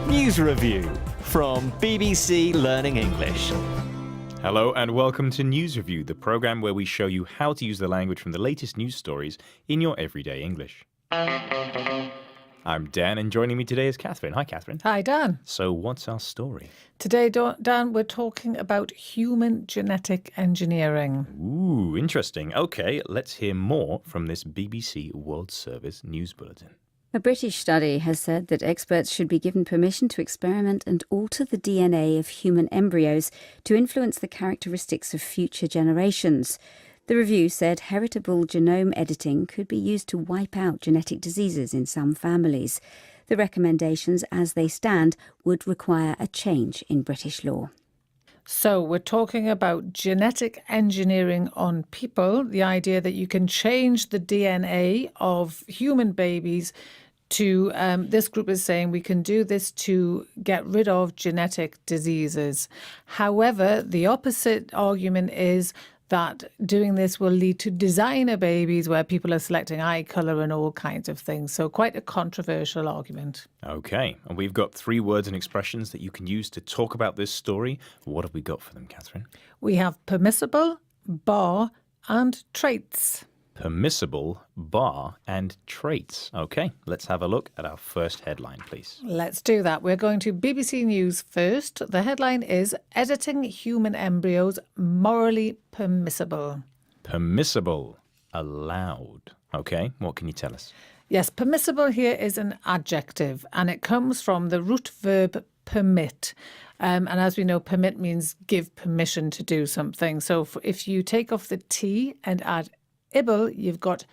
News Review from BBC Learning English. Hello and welcome to News Review, the program where we show you how to use the language from the latest news stories in your everyday English. I'm Dan, and joining me today is Catherine. Hi, Catherine. Hi, Dan. So what's our story? Today, Dan, we're talking about human genetic engineering. Ooh, interesting. Okay, let's hear more from this BBC World Service News Bulletin. A British study has said that experts should be given permission to experiment and alter the DNA of human embryos to influence the characteristics of future generations. The review said heritable genome editing could be used to wipe out genetic diseases in some families. The recommendations, as they stand, would require a change in British law. So we're talking about genetic engineering on people, the idea that you can change the DNA of human babies to, this group is saying we can do this to get rid of genetic diseases. However, the opposite argument is that doing this will lead to designer babies where people are selecting eye colour and all kinds of things. So quite a controversial argument. Okay, and we've got 3 words and expressions that you can use to talk about this story. What have we got for them, Catherine? We have permissible, bar and traits. Permissible, bar, and traits. Okay, let's have a look at our first headline, please. Let's do that. We're going to BBC News first. The headline is Editing Human Embryos Morally Permissible. Permissible, allowed. Okay, what can you tell us? Yes, permissible here is an adjective and it comes from the root verb permit. And as we know, permit means give permission to do something. So if you take off the T and add able, you've got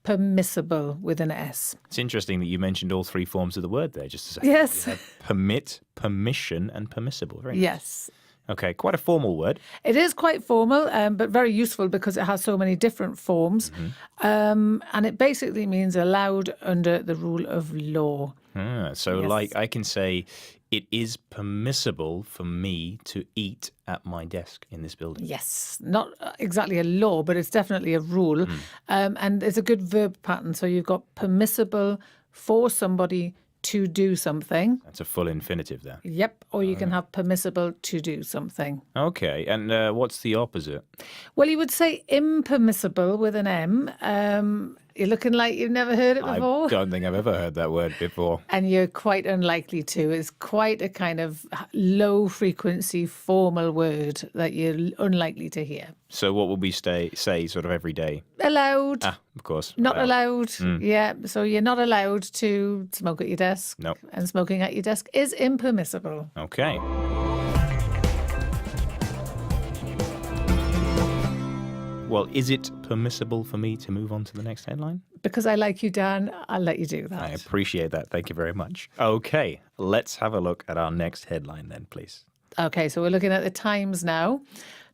permissible with an S. It's interesting that you mentioned all 3 forms of the word there just a second. Yes. You have permit, permission, and permissible. Very nice. Yes. Okay, quite a formal word. It is quite formal, but very useful because it has so many different forms. And it basically means allowed under the rule of law. So Yes. like I can say, it is permissible for me to eat at my desk in this building. Yes, not exactly a law, but it's definitely a rule. And it's a good verb pattern. So you've got permissible for somebody to do something. That's a full infinitive there. Yep. Or you can have permissible to do something. Okay, and what's the opposite? Well, you would say impermissible with an M. You're looking like you've never heard it before. I don't think I've ever heard that word before. And you're quite unlikely to. It's quite a kind of low-frequency formal word that you're unlikely to hear. So what would we say sort of every day? Allowed. Of course. Not allowed. allowed. Yeah, so you're not allowed to smoke at your desk. No. And smoking at your desk is impermissible. Okay. Well, is it permissible for me to move on to the next headline? Because I like you, Dan, I'll let you do that. I appreciate that. Thank you very much. Okay, let's have a look at our next headline then, please. Okay, so we're looking at the Times now.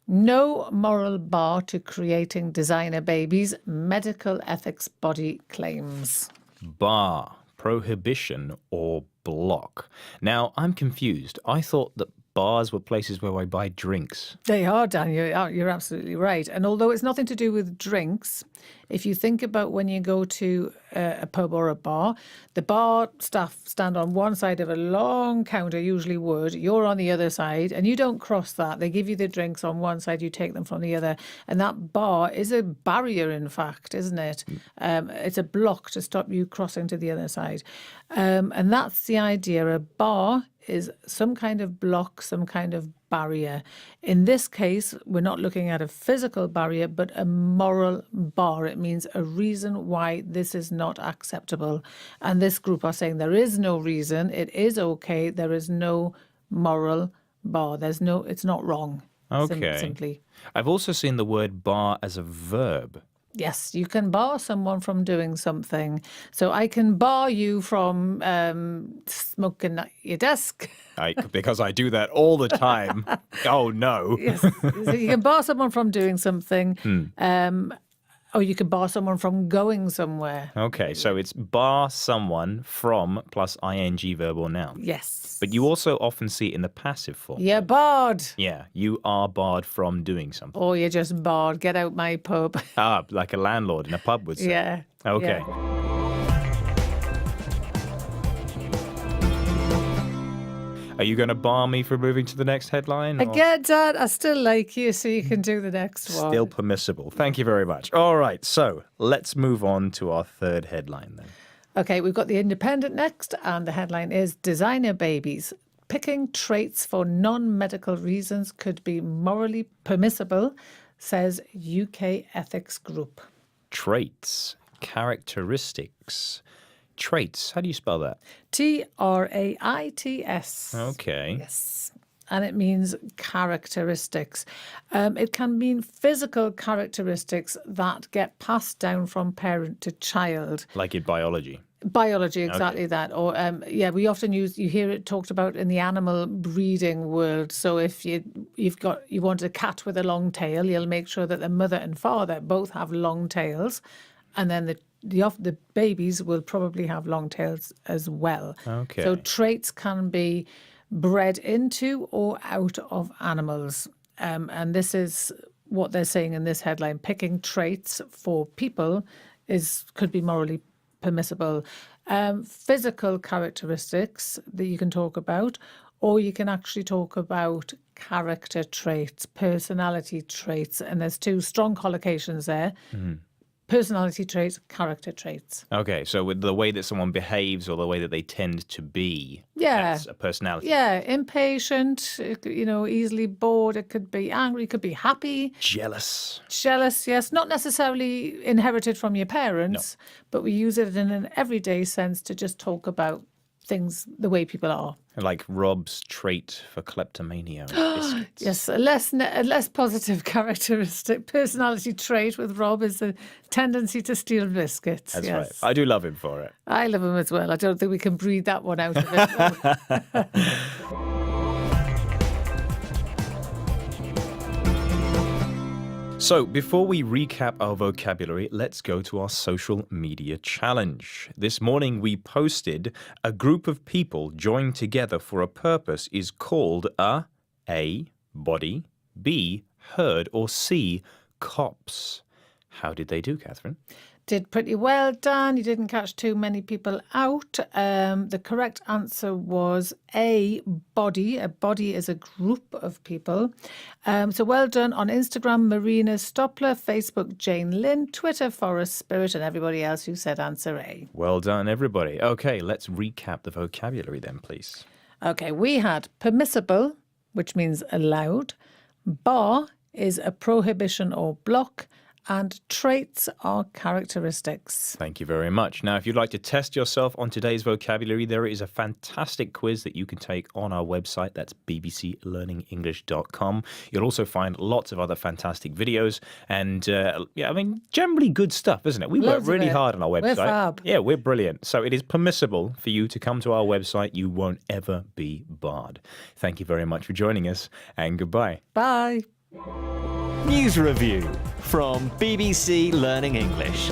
No moral bar to creating designer babies, medical ethics body claims. Bar, prohibition, or block. Now, I'm confused. I thought that bars were places where I buy drinks. They are, Dan. You're absolutely right. And although it's nothing to do with drinks, if you think about when you go to a pub or a bar, the bar staff stand on one side of a long counter, usually wood. You're on the other side, and you don't cross that. They give you the drinks on one side, you take them from the other. And that bar is a barrier, in fact, isn't it? It's a block to stop you crossing to the other side. And that's the idea. A bar is some kind of block, some kind of barrier. In this case, we're not looking at a physical barrier, but a moral bar. It means a reason why this is not acceptable. And this group are saying there is no reason. It is okay. There is no moral bar. It's not wrong. Okay. Simply. I've also seen the word bar as a verb. Yes, you can bar someone from doing something. So I can bar you from smoking at your desk. Because I do that all the time. Oh, no. Yes, so you can bar someone from doing something. Or you could bar someone from going somewhere. Okay, so it's bar someone from plus ing verb or noun. Yes. But you also often see it in the passive form. You're barred. Yeah, you are barred from doing something. Or you're just barred. Get out my pub. Like a landlord in a pub would say. Yeah. Okay. Yeah. Are you going to bar me for moving to the next headline? or- Again, Dad, I still like you, so you can do the next one. Still permissible. Thank you very much. All right, so let's move on to our third headline then. Okay, we've got The Independent next, and the headline is Designer Babies. Picking traits for non-medical reasons could be morally permissible, says UK ethics group. Traits, characteristics. Traits, how do you spell that? Traits. Okay. Yes. And it means characteristics. It can mean physical characteristics that get passed down from parent to child. Like in biology. Biology, exactly that. Or we often you hear it talked about in the animal breeding world. So if you want a cat with a long tail, you'll make sure that the mother and father both have long tails, and then the babies will probably have long tails as well. Okay. So traits can be bred into or out of animals, and this is what they're saying in this headline. Picking traits for people could be morally permissible. Physical characteristics that you can talk about, or you can actually talk about character traits, personality traits, and there's two strong collocations there. Personality traits, character traits. Okay, so with the way that someone behaves or the way that they tend to be, Yeah. that's a personality. Yeah, impatient, easily bored. It could be angry, it could be happy. Jealous. Jealous, yes. Not necessarily inherited from your parents, but we use it in an everyday sense to just talk about things the way people are. Like Rob's trait for kleptomania. Biscuits. Yes, a less positive characteristic, personality trait with Rob is the tendency to steal biscuits. That's yes. right. I do love him for it. I love him as well. I don't think we can breed that one out of it. So, before we recap our vocabulary, let's go to our social media challenge. This morning we posted a group of people joined together for a purpose is called A, body, B, herd, or C, cops. How did they do, Catherine? Did pretty well, Dan. You didn't catch too many people out. The correct answer was A, body. A body is a group of people. So well done on Instagram, Marina Stopler, Facebook, Jane Lynn, Twitter, Forest Spirit, and everybody else who said answer A. Well done, everybody. Okay, let's recap the vocabulary then, please. Okay, we had permissible, which means allowed. Bar is a prohibition or block. And traits are characteristics. Thank you very much. Now, if you'd like to test yourself on today's vocabulary, there is a fantastic quiz that you can take on our website. That's bbclearningenglish.com. You'll also find lots of other fantastic videos and, generally good stuff, isn't it? We work Loads of really it. hard on our website. We're fab. Yeah, we're brilliant. So it is permissible for you to come to our website. You won't ever be barred. Thank you very much for joining us, and goodbye. Bye. News review from BBC Learning English.